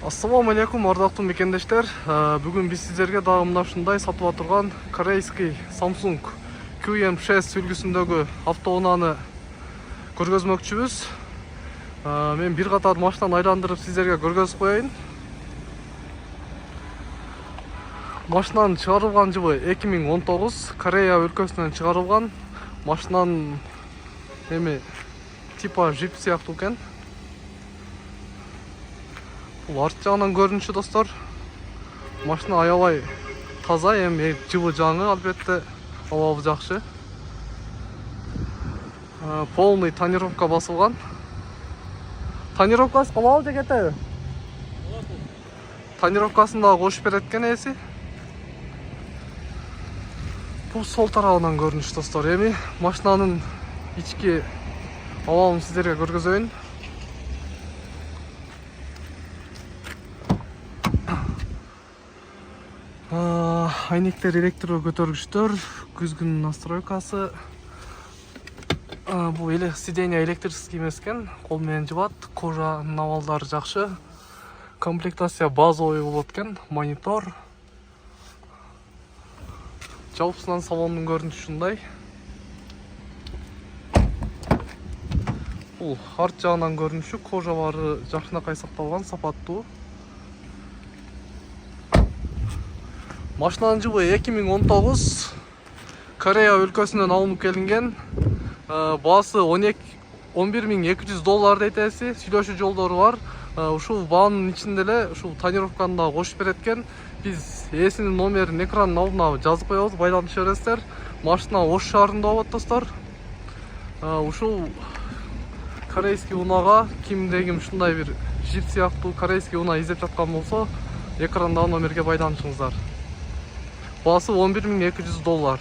Ассаламу алейкум, ардактуу мекендештер. Бүгүн биз сиздерге дагы мына ушундай сатып отурган корейский Samsung QM6 үлгүсүндөгү автоунааны көргөзмөкчүбүз. Мен бир катар машинаны айландырып сиздерге көргөзүп коеюн. Машинанын чыгарылган жылы 2019, Корея өлкөсүнөн чыгарылган. Машинанын типа Jeep сыяктуу экен. Бул арт жагынан көрүнүшү достор. Машина аябай таза, эми жылы жаңы, албетте абалы жакшы. Полный тонировка басылган. Тонировкасы кабыл жегете? Тонировкасын да кошуп берет экен эси. Бул сол тарабынан көрүнүш достор. Эми машинанын ички абалын сиздерге көргөзөйүн. Айнектер электро көтөргүчтөр, күзгүн настройкасы. Бул сиденье электрический эмес экен, кол менен жыбат. Кожанын абалдары жакшы. Комплектация базовый болот экен, монитор. Жалпысынан салондун көрүнүшү ушундай. Бул арт жагынан көрүнүшү, кожа баары жакшынакай сакталган, сапаттуу. Машинанын жылы 2019, Корея өлкөсүнөн алынып келинген. Баасы $11.200 дейт эси, сүйлөшүү жолдору бар. Ушул баанын ичинде эле ушул тонировканы да кошуп берет экен. Биз эсинин номерин экрандын алдына жазып коебуз, байланыша бересиздер. Машина Ош шаарында болот достор. Ушул корейский унаага кимде-ким ушундай бир Jeep сыяктуу корейский унаа издеп жаткан болсо, экрандагы номерге байланышыңыздар. Баасы $11.200.